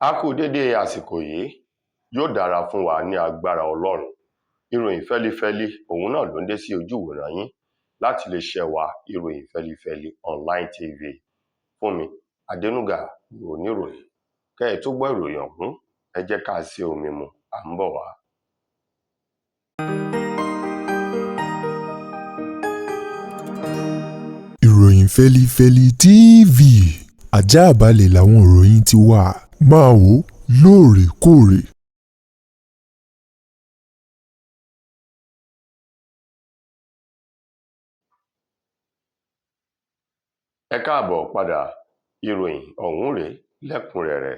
A kú dédé àsìkò yìí, yóò dára fún wa ní agbára Ọlọ́run. Ìròyìn fẹ́lífẹ́lí òun náà ló ń dé sí ojú ìwòran yín láti iléeṣẹ́ wa ìròyìn fẹ́lífẹ́lí online tv. Fúnmi Adénúgà ni oníròyìn. Kẹ́ ẹ tó gbọ́ ìròyìn ọ̀hún, ẹ jẹ́ ká sí omi mu, à ń bọ̀ wá. Ìròyìn fẹ́lífẹ́lí TV, àjààbálẹ̀ làwọn ìròyìn ti wà, máa wò lóòrèkóòrè. Ẹ káàbọ̀ padà, ìròyìn ọ̀hún rèé lẹ́kùnrẹ́rẹ́.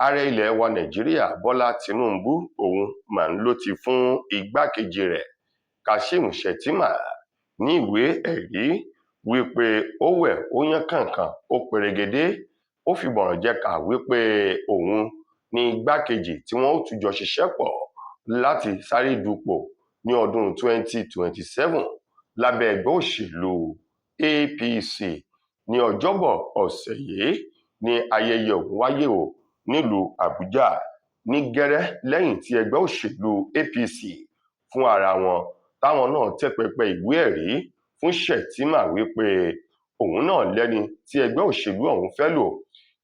Ààrẹ ilẹ̀ wa Nàìjíríà Bọ́lá Tinubu òun mà ń ló ti fún igbákejì rẹ̀ Kashim Shettima ní ìwé ẹ̀rí wípé ó wẹ̀ ó yán kànkàn ó perégedé, ó fi bọ̀rọ̀jẹ̀ka wípé òun ní igbákejì tí wọ́n ó tún jọ ṣiṣẹ́ pọ̀ láti sáré dupò ní ọdún 2027 lábẹ́ ẹgbẹ́ òṣèlú APC. Ní ọjọ́bọ̀ ọ̀sẹ̀ yìí ni ayẹyẹ ọ̀hún wáyé nílùú Àbújá ní gẹ́rẹ́ lẹ́yìn tí ẹgbẹ́ òṣèlú APC fún ara wọn táwọn náà tẹ́ pẹpẹ ìwé ẹ̀rí fún Shettima wípé òun náà lẹ́ni tí ẹgbẹ́ òṣèlú ọ̀hún fẹ́ lò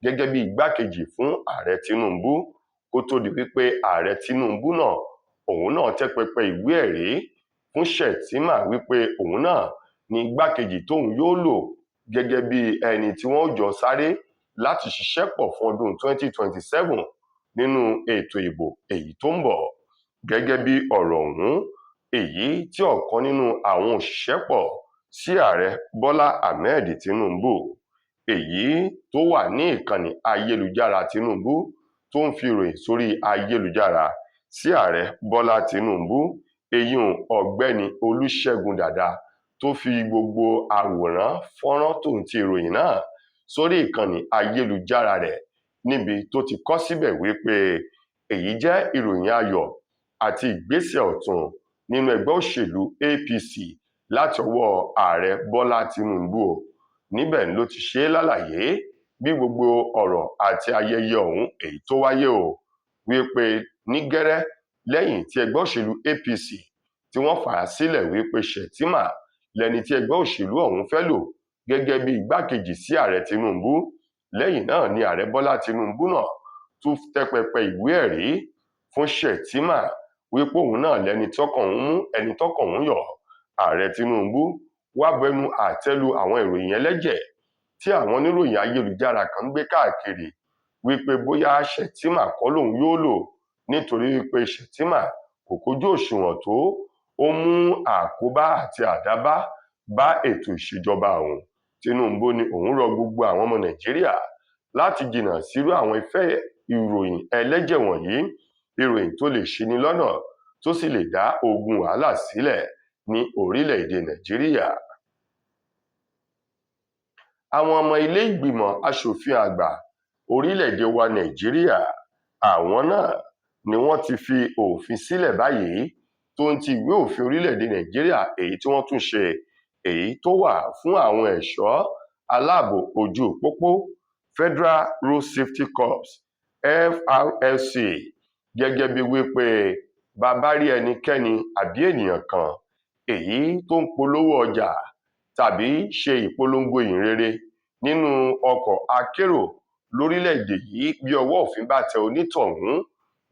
gẹ́gẹ́ bí igbákejì fún ààrẹ Tinubu, kó tó di wípé ààrẹ Tinubu náà òun náà tẹ́ pẹpẹ ìwé ẹ̀rí fún Shettima wípé òun náà ní igbákejì tóun yóò lò gẹ́gẹ́ bí ẹni tí wọ́n jọ sáré láti ṣiṣẹ́ pọ̀ fún ọdún 2027 nínú ètò ìbò èyí tó ń bọ̀. Gẹ́gẹ́ bí ọ̀rọ̀ ọ̀hún èyí tí ọ̀kan nínú àwọn òṣìṣẹ́ pọ̀ sí ààrẹ Bọ́lá Ahmed Tinubu èyí tó wà ní ìkànnì ayélujára Tinubu tó ń fi ìròyìn sórí ayélujára sí ààrẹ Bọ́lá Tinubu, èyún ọ̀gbẹ́ni Olúṣẹ́gun Dàda, tó fi gbogbo àwòrán fọ́nrán tó ń ti ìròyìn náà sórí ìkànnì ayélujára rẹ̀ níbi tó ti kọ síbẹ̀ wípé èyí jẹ́ ìròyìn ayọ̀ àti ìgbésẹ̀ ọ̀tun nínú ẹgbẹ́ òṣèlú APC láti ọwọ́ ààrẹ Bọ́lá Tinubu. Níbẹ̀ ló ti ṣe lálàyé bí gbogbo ọ̀rọ̀ àti ayẹyẹ ọ̀hún èyí tó wáyé wípé ní gẹ́rẹ́ lẹ́yìn tí ẹgbẹ́ òṣèlú APC tí wọ́n fà á sílẹ̀ wípé Shettima lẹni tí ẹgbẹ́ òṣèlú ọ̀hún fẹ́ lò gẹ́gẹ́ bí igbákejì sí ààrẹ Tinubu. Lẹ́yìn náà ni ààrẹ Bọ́lá Tinubu náà tún tẹ́ pẹpẹ ìwé ẹ̀rí fún Shettima wípé òun náà lẹni tọ́kàn òun mú, ẹni tọ́kàn òun yọ̀. Ààrẹ Tinubu wá bẹnu àtẹ́lu àwọn ìròyìn ẹlẹ́jẹ̀ tí àwọn oníròyìn ayélujára kan ń gbé káàkiri wípé bóyá Shettima kọ́ lòun yóò lò nítorí wípé Shettima kò kójú òṣùwọ̀n tó, ó mú àkóbá àti àdábá bá ètò ìṣèjọba òun. Tinubu ní òun rọ gbogbo àwọn ọmọ Nàìjíríà láti jìnnà sírú àwọn ìfẹ́ ìròyìn ẹlẹ́jẹ̀ wọ̀nyí, ìròyìn tó lè ṣini lọ́nà tó sì lè dá ogun wàhálà sílẹ̀ ní orílẹ̀-èdè Nàìjíríà. Àwọn ọmọ ilé ìgbìmọ̀ aṣòfin àgbà orílẹ̀-èdè wa Nàìjíríà àwọn náà ni wọ́n ti fi òfin sílẹ̀ báyìí tó ń ti ìwé òfin orílẹ̀-èdè Nàìjíríà èyí tí wọ́n tún ṣe èyí tó wà fún àwọn ẹ̀ṣọ́ aláàbò ojú pópó Federal Road Safety Corps FRSC, gẹ́gẹ́ bí wípé bàbá rí ẹnikẹ́ni àbí ènìyàn kan èyí tó ń polówó ọjà tàbí ṣe ìpolongo ìhìnrere nínú ọkọ̀ akérò lórílẹ̀-èdè yìí, bí ọwọ́ òfin bá tẹ onítọ̀hún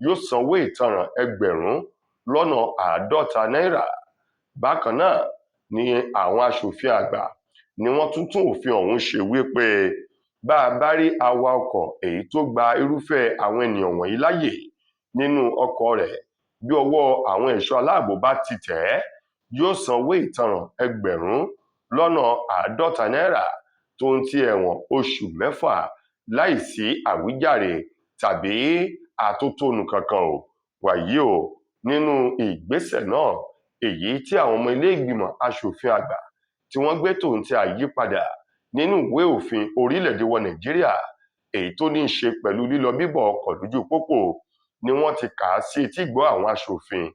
yóò sanwó ìtanràn $50,000. Bákan náà ni àwọn aṣòfin àgbà ni wọ́n tún òfin ọ̀hún ṣe wípé bá a bá rí awakọ̀ èyí tó gba irúfẹ́ àwọn ènìyàn wọ̀nyí láàyè nínú ọkọ̀ rẹ̀, bí ọwọ́ àwọn ẹ̀ṣọ́ aláàbò bá ti tẹ̀ ẹ́ yóò sanwó ìtanràn $50,000 tó ń ti ẹ̀wọ̀n oṣù 6 láìsí àwíjàre tàbí àtótónu kankan. Wàyí nínú ìgbésẹ̀ náà èyí tí àwọn ọmọ ilé ìgbìmọ̀ aṣòfin àgbà tí wọ́n gbé tòun ti àyípadà nínú ìwé òfin orílẹ̀-èdè wa Nàìjíríà èyí tó ní í ṣe pẹ̀lú lílọ bíbọ̀ ọkọ̀ lójú pópó ni wọ́n ti kà á sí etígbọ̀ọ́ àwọn aṣòfin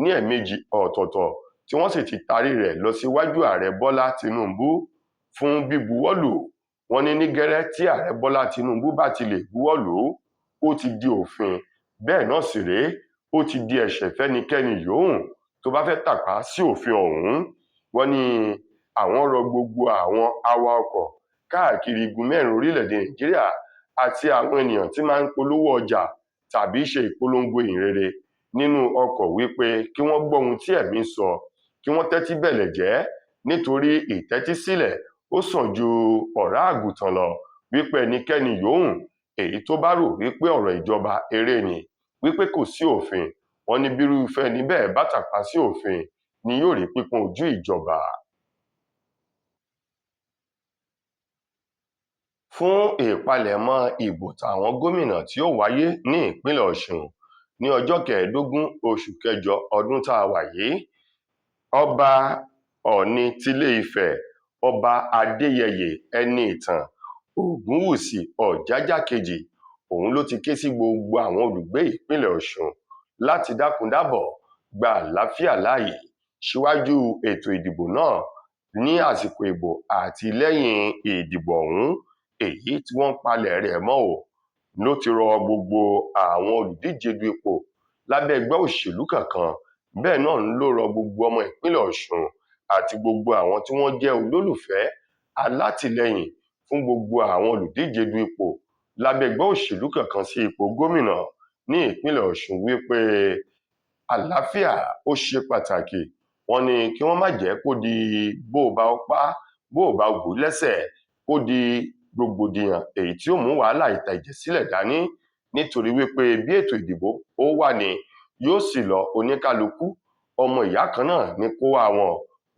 ní ẹ̀ẹ̀mejì ọ̀tọ̀ọ̀tọ̀ tí wọ́n sì ti tarí rẹ̀ lọ síwájú ààrẹ Bọ́lá Tinubu fún bíbuwọ́lù. Wọ́n ní gẹ́rẹ́ tí ààrẹ Bọ́lá Tinubu bá ti lè buwọ́lù ó ti di òfin, bẹ́ẹ̀ náà sì rèé ó ti di ẹ̀ṣẹ̀ fẹ́nikẹ́ni yòówù tó bá fẹ́ tàpá sí òfin ọ̀hún. Wọ́n ní àwọn rọ gbogbo àwọn awakọ̀ káàkiri igun mẹ́rin orílẹ̀-èdè Nàìjíríà àti àwọn ènìyàn tí máa ń polówó ọjà tàbí ṣe ìpolongo ìhìnrere nínú ọkọ̀ wípé kí wọ́n gbọ́ ohun tí ẹ̀mí ń sọ, kí wọ́n tẹ́tí bẹ̀lẹ̀ jẹ́, nítorí ìtẹ́tísílẹ̀ ó sàn ju ọ̀rá àgùntàn lọ, wípé ẹnikẹ́ni yòówù èyí tó bá rò wípé ọ̀rọ̀ ìjọba eré ni, wípé kò sí òfin, wọ́n ní bírúfẹ́ ẹni bẹ́ẹ̀ bá tàpá sí òfin ni yóò rí pípọ́n ojú ìjọba. Fún ìpalẹ̀mọ́ ìbò tàwọn gómìnà tí ó wáyé ní ìpínlẹ̀ Ọ̀ṣun ní ọjọ́ 15 oṣù kẹjọ ọdún tá a wà yìí, Ọba Ọọ̀ni tilé-Ifẹ̀ Ọba Adéyẹyè Ẹniìtàn Ògúnwùsì Ọ̀jájá kejì òun ló ti ké sí gbogbo àwọn olùgbé ìpínlẹ̀ Ọ̀ṣun láti dákundábọ̀ gba àlàáfíà láàyè síwájú ètò ìdìbò náà ní àsìkò ìbò àti lẹ́yìn ìdìbò ọ̀hún, èyí tí wọ́n ń palẹ̀ rẹ̀ mọ́ ló ti rọ gbogbo àwọn olùdíje du ipò lábẹ́ ẹgbẹ́ òṣèlú kankan. Bẹ́ẹ̀ náà ló rọ gbogbo ọmọ ìpínlẹ̀ Ọ̀ṣun àti gbogbo àwọn tí wọ́n jẹ́ olólùfẹ́ alátìlẹyìn fún gbogbo àwọn olùdíje du ipò lábẹ́ ẹgbẹ́ òṣèlú kankan sí ipò gómìnà ní ìpínlẹ̀ Ọ̀ṣun wípé àlàáfíà ó ṣe pàtàkì. Wọ́n ní kí wọ́n má jẹ́ kó di bó o bá ọ pa bó o bá wù ú lẹ́sẹ̀, kó di rògbòdìyàn èyí tí ó mú wàhálà ìtàjẹ̀ sílẹ̀ dání, nítorí wípé bí ètò ìdìbò ó wà ní yóò sì lọ oníkálukú ọmọ ìyá kan náà ní kó wá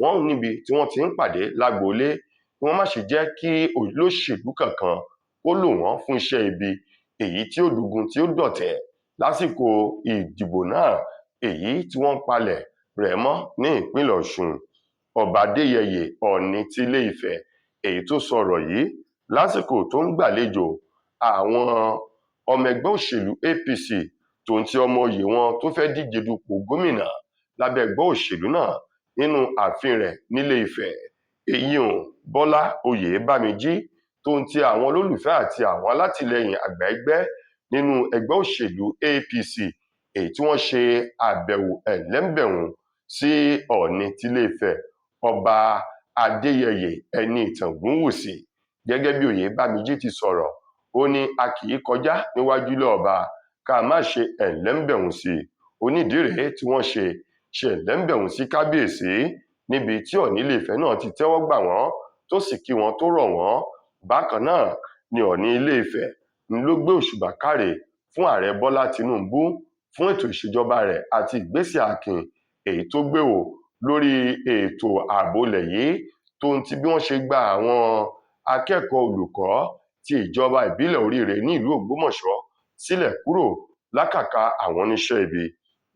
wọn níbi tí wọ́n ti ń pàdé lágboolé, kí wọ́n má ṣe jẹ́ kí olóṣèlú kankan kó lò wọ́n fún iṣẹ́ ibi èyí tí ó dùgún tí ó dọ̀tẹ̀ lásìkò ìdìbò náà èyí tí wọ́n ń palẹ̀ rẹ̀ mọ́ ní ìpínlẹ̀ Ọ̀ṣun. Ọba Adéyẹyè Ọọ̀ni tilé-Ifẹ̀ èyí tó sọ̀rọ̀ yìí lásìkò tó ń gbàlejò àwọn ọmọ ẹgbẹ́ òṣèlú APC tó ń ti ọmọ oyè wọn tó fẹ́ díje dupò gómìnà lábẹ́ ẹgbẹ́ òṣèlú náà nínú ààfin rẹ̀ nílé Ifẹ̀, èyíùn Bọ́lá Oyèbámijí tó ń ti àwọn olólùfẹ́ àti àwọn alátìlẹyìn àgbà ẹgbẹ́ nínú ẹgbẹ́ òṣèlú APC èyí tí wọ́n ṣe àbẹ̀wò ẹ̀lẹ́mbẹ̀rún sí Ọọ̀ni tilé-Ifẹ̀ Ọba Adéyẹyè Ẹniìtàn Ògúnwùsì. Gẹ́gẹ́ bí Oyèbámijí ti sọ̀rọ̀, ó ní a kì í kọjá níwájú ilé ọba ká má ṣe ẹ̀lẹ́mbẹ̀rún sí i. Onídìí rèé tí wọ́n ṣe ẹ̀lẹ́mbẹ̀rún sí kábíyèsí níbi tí Ọọ̀ni Ilé-Ifẹ̀ náà ti tẹ́wọ́ gbà wọ́n tó sì kí wọn tó rọ̀ wọ́n. Bákan náà ni Ọọ̀ni Ilé-Ifẹ̀ ló gbé òṣùbà káre fún ààrẹ Bọ́lá Tinubu fún ètò ìṣèjọba rẹ̀ àti ìgbésẹ̀ akin èyí tó gbé wò lórí ètò ààbò ilẹ̀ yìí tó ń ti bí wọ́n ṣe gba àwọn akẹ́kọ̀ọ́ olùkọ́ ti ìjọba ìbílẹ̀ Oríire ní ìlú Ògbómọ̀ṣọ́ sílẹ̀ kúrò lákàtà àwọn oníṣẹ́ ibi.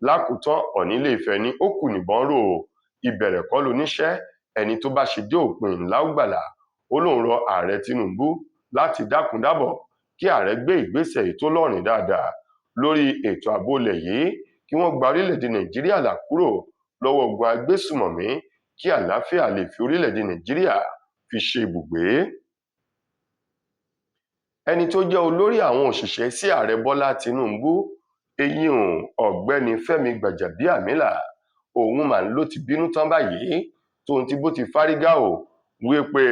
Lákòótán, Ọọ̀ni Ilé-Ifẹ̀ ní ó kù níbọn ró, ìbẹ̀rẹ̀ kọ́ lóníṣẹ́, ẹni tó bá ṣe dé òpin ńlá ó gbàlà. Ó lóun rọ ààrẹ Tinubu láti dákundábọ̀ kí ààrẹ gbé ìgbésẹ̀ èyí tó lọ́rìn dáadáa lórí ètò ààbò ilẹ̀ yìí, kí wọ́n gba orílẹ̀-èdè Nàìjíríà là kúrò lọ́wọ́ ogun agbésùmọ̀mí, kí àlàáfíà lè fi orílẹ̀-èdè Nàìjíríà fi ṣe ibùgbé. Ẹni tó jẹ́ olórí àwọn òṣìṣẹ́ sí ààrẹ Bọ́lá Tinubu, èyíùn Ọ̀gbẹ́ni Fẹ́mi Gbàjàbíàmílà, òun mà ló ti bínú tán báyìí tó ń ti bó ti fárígá wípé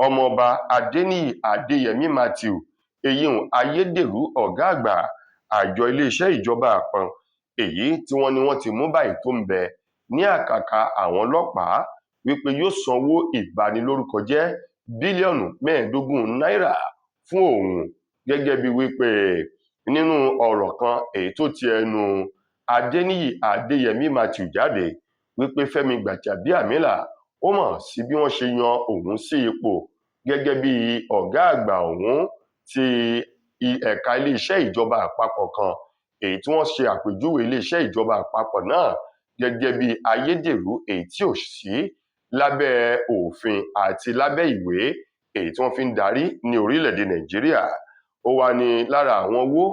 ọmọọba Adéníyì Adéyẹmí Matthew, èyíùn ayédèrú ọ̀gá àgbà àjọ iléeṣẹ́ ìjọba àpapọ̀ èyí tí wọ́n ní wọ́n ti mú báyìí tó ń bẹ ní àkàkà àwọn ọlọ́pàá wípé yóò sanwó ìbanilórúkọjẹ́ bílíọ̀nù 15 náírà fún òun, gẹ́gẹ́ bí wípé nínú ọ̀rọ̀ kan èyí tó ti ẹnu Adéníyì Adéyẹmí Matthew jáde wípé Fẹ́mi Gbàjàbíàmílà ó mọ̀ sí bí wọ́n ṣe yan òun sí ipò gẹ́gẹ́ bí ọ̀gá àgbà òun ti ẹ̀ka iléeṣẹ́ ìjọba àpapọ̀ kan èyí tí wọ́n ṣe àpèjúwe iléeṣẹ́ ìjọba àpapọ̀ náà gẹ́gẹ́ bí ayédèrú èyí tí ò sí lábẹ́ òfin àti lábẹ́ ìwé èyí tí wọ́n fi ń darí ní orílẹ̀-èdè Nàìjíríà. Ó wá ní lára àwọn owó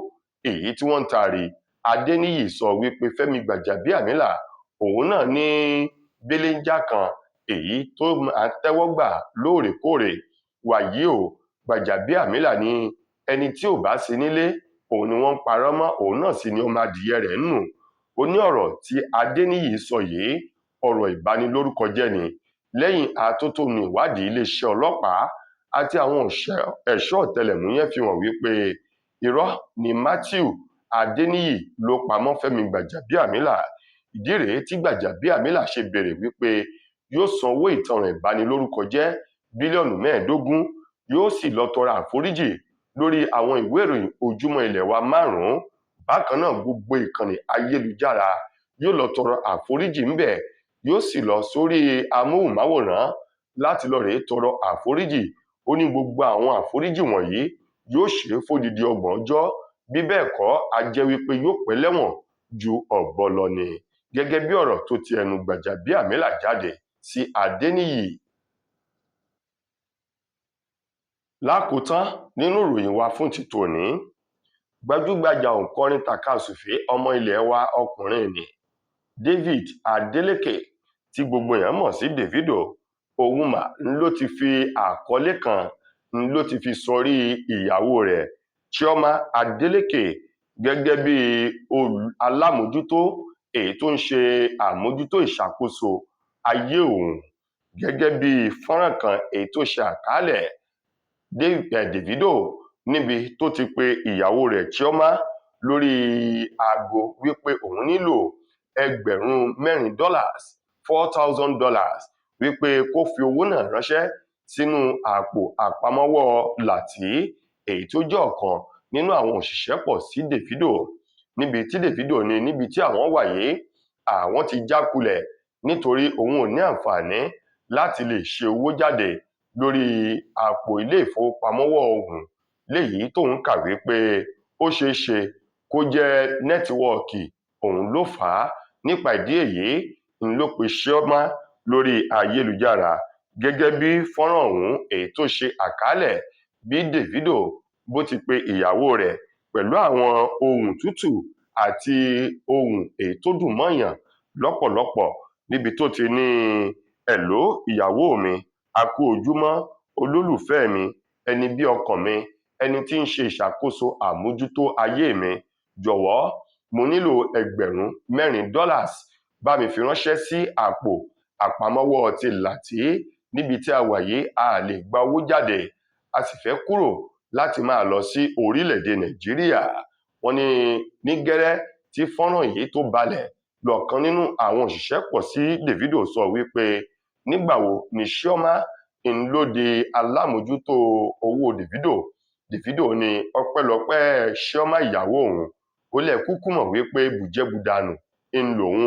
èyí tí wọ́n ń taari, Adéníyì sọ wípé Fẹ́mi Gbàjàbíàmílà òun náà ní béléńjà kan èyí tó máa tẹ́wọ́ gbà lóòrèkóòrè. Wàyí Gbàjàbíàmílà ní ẹni tí ò bá sí nílé òun ni wọ́n ń parọ́ mọ́, òun náà sì ni ọmọ adìyẹ rẹ̀ ń nù. Ó ní ọ̀rọ̀ tí Adéníyì sọ yìí ọ̀rọ̀ ìbanilórúkọjẹ́ ni lẹ́yìn atótónu ìwádìí iléeṣẹ́ ọlọ́pàá àti àwọn ẹ̀ṣọ́ ọ̀tẹlẹ̀múyẹ́ fi hàn wípé irọ́ ni Matthew Adéníyì ló pamọ́ Fẹ́mi Gbàjàbíàmílà. Ìdí rèé tí Gbàjàbíàmílà ṣe béèrè wípé yóò san owó ìtanràn ìbanilórúkọjẹ́ bílíọ̀nù 15 yóò sì lọ tọrọ àforíjì lórí àwọn ìwé ìròyìn ojúmọ́ ilẹ̀ wa 5. Bákan náà gbogbo ìkànnì ayélujára yóò lọ tọrọ àforíjì ńbẹ̀, yóò sì lọ sórí amóhùnmáwòrán láti lọ rèé tọrọ àforíjì. Ó ní gbogbo àwọn àforíjì wọ̀nyí yóò ṣe é fódìdí 30 ọjọ́, bí bẹ́ẹ̀ kọ́ á jẹ́ wípé yóò pẹ́ lẹ́wọ̀n ju ọ̀bọ lọ ni, gẹ́gẹ́ bí ọ̀rọ̀ tó ti ẹnu Gbàjàbíàmílà jáde sí Adéníyì. Lákòótán nínú ìròyìn wa fún ti tòní, gbajúgbajà òǹkọrin tàkasùfé ọmọ ilẹ̀ wa ọkùnrin ni David Adeleke tí gbogbo èèyàn mọ̀ sí Davido, òun mà ló ti fi àkọlé kan ló ti fi sọrí ìyàwó rẹ̀ Chioma Adeleke gẹ́gẹ́ bí alámòjútó èyí tó ń ṣe àmójútó ìṣàkóso ayé òun, gẹ́gẹ́ bí fọ́nrán kan èyí tó ṣe àkálẹ̀ Davido níbi tó ti pe ìyàwó rẹ̀ Chioma lórí aago wípé òun nílò ẹgbẹ̀rún $4,000 wípé kó fi owó náà ránṣẹ́ sínú àpò àpamọ́wọ́ Lati èyí tó jẹ́ ọ̀kan nínú àwọn òṣìṣẹ́ pọ̀ sí Davido, níbi tí Davido ní níbi tí àwọn wà yìí àwọn ti jákulẹ̀ nítorí òun ò ní àǹfààní láti lè ṣe owó jáde lórí àpò ilé ìfowópamọ́wọ́ òun léyìí tóun kàwé pé ó ṣeé ṣe kó jẹ́ nẹ́tíwọ́ọ̀kì òun ló fà á. Nípa ìdí èyí ń ló pe Chioma lórí ayélujára gẹ́gẹ́ bí fọ́nrán ọ̀hún èyí tó ṣe àkálẹ̀ bí Davido bó ti pe ìyàwó rẹ̀ pẹ̀lú àwọn ohùn tútù àti ohùn èyí tó dùn mọ́yàn lọ́pọ̀lọpọ̀, níbi tó ti ní ẹ̀ló ìyàwó mi, a kú ojúmọ́, olólùfẹ́ mi, ẹni bí ọkàn mi, ẹni tí ń ṣe ìṣàkóso àmójútó ayé mi, jọ̀wọ́ mo nílò ẹgbẹ̀rún $4 bá mi fi ránṣẹ́ sí àpò àpamọ́wọ́ ti Lati níbi tí a wà yìí a lè gba owó jáde, a sì fẹ́ kúrò láti máa lọ sí orílẹ̀-èdè Nàìjíríà. Wọ́n ní gẹ́rẹ́ tí fọ́nrán yìí tó balẹ̀ lọ́kan nínú àwọn òṣìṣẹ́ pọ̀ sí Davido sọ wípé nígbàwo ni Chioma ń ló di alámòjútó owó Davido ní ọpẹ́lọpẹ́ Chioma ìyàwó òun, ó lẹ̀ kúkú mọ̀ wípé bùjẹ́budànù ń lòun,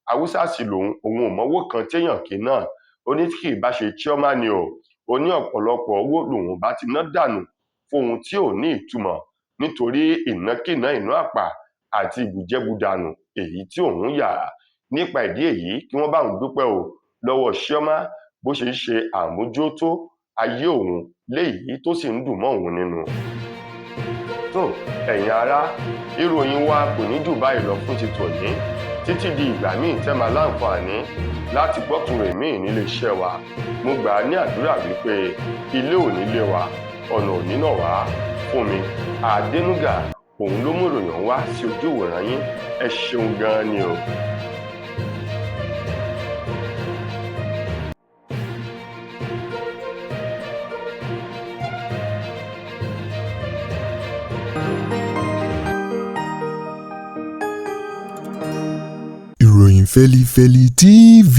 Haúsá sì lòun, òun ò mọ́wó kan téèyàn kì náà. Ó ní kì í bá ṣe Chioma ni ó ní ọ̀pọ̀lọpọ̀ owó lòun bá ti ná dànù fóhun tí ò ní ìtumọ̀ nítorí ìnákìná ìná àpà àti ìbùjẹ́budànù èyí tí òun yà. Nípa ìdí èyí kí wọ́n bá òun dúpẹ́ lọ́wọ́ Chioma bó ṣe ń ṣe àmójútó ayé òun léyìí tó sì ń dùn mọ́ òun nínú. Tó ẹ̀yin ará, ìròyìn wa kò ní jù báyìí lọ fún ti tòní, títí di ìgbà míì tẹ́ máa láǹfààní láti gbọ́tun rẹ̀ míì nílé iṣẹ́ wa. Mo gbà á ní àdúrà wípé ilé ò ní lé wa, ọ̀nà ò ní nà wá. Fúnmi Adénúgà òun ló mú ìròyìn wá sí ojú ìwòran yín. Ẹ ṣeun gan-an ni o. Ìròyìn Fẹ́lifẹ́li TV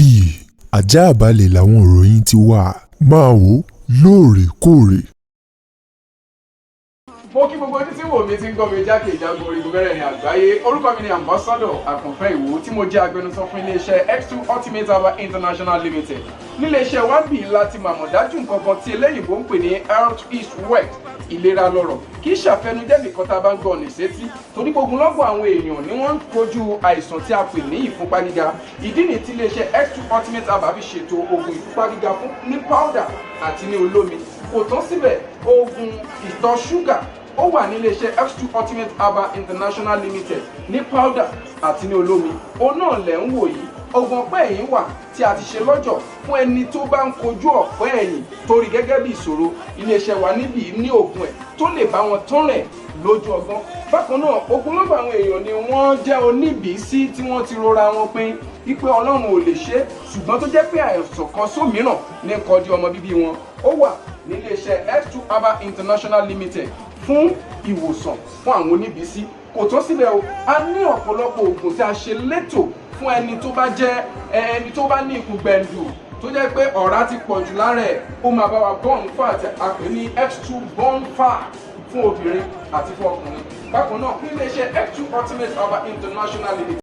àjààbálẹ̀ làwọn ìròyìn ti wà, máa wò lóòrèkóòrè. Mo kí gbogbo ojú tí wò mí ti ń gbọ́ mi jákèjádò orígun mẹ́rẹ̀ẹ̀rin àgbáyé. Orúkọ mi ni Ambassador Àkànfẹ́ Ìwò tí mo jẹ́ agbẹnusọ fún iléeṣẹ́ X2 Ultimate Herbal International Limited. Níléeṣẹ́ wa bí láti màmọ̀ dájú nǹkan kan tí eléyìnbó ń pè ní health is wealth, ìlera lọ́rọ̀. Kì í ṣàfẹnujẹ́ nìkan tá a bá ń gbọ́ ní sétí, torí gbogbo lọ́gbọ̀n àwọn èèyàn ni wọ́n ń kojú àìsàn tí a pè ní ìfúnpá gíga. Ìdí nìyí tí iléeṣẹ́ X2 Ultimate Herbal fi ṣètò oògùn ìfúnpá gíga fún ní powder àti ní olómi. Kò tán síbẹ̀, oògùn ìtọ̀ ṣúgà ó wà ní iléeṣẹ́ X2 Ultimate Herbal International Limited ní powder àti ní olómi. Òun náà lẹ̀ ń wò yìí. oògùn ọ̀pẹ́ ẹ̀yìn wà tí a ti ṣe lọ́jọ̀ fún ẹni tó bá ń kojú ọ̀pẹ́ ẹ̀yìn torí gẹ́gẹ́ bí ìṣòro. Iléeṣẹ́ wa níbí ní oògùn ẹ̀ tó lè bá wọn tán rẹ̀ lójú ọgbọ́n. Bákan náà ogunlọ́gọ̀ àwọn èèyàn ni wọ́n jẹ́ oníbìísí tí wọ́n ti rora wọn pin wípé Ọlọ́run ò lè ṣe, ṣùgbọ́n tó jẹ́ pé àìsàn kan sómìíràn ní kọjú ọmọ bíbí wọn. Ó wà ní iléeṣẹ́ X2 Herbal International Limited fún ìwòsàn fún àwọn oníbìísí. Kò tó síbẹ̀ o, a ní ọ̀pọ̀lọpọ̀ oògùn tí a ṣe létò fún ẹni tó bá jẹ́ ẹni tó bá ní ikùn gbẹ̀ndù tó jẹ́ pé ọ̀rá ti pọ̀ jù lára ẹ̀, ó máa bá wa burn fat, a pè ní X2 burn fat fún obìnrin àti fún ọkùnrin. Bákan náà fún iléeṣẹ́ X2 Ultimate Herbal International Limited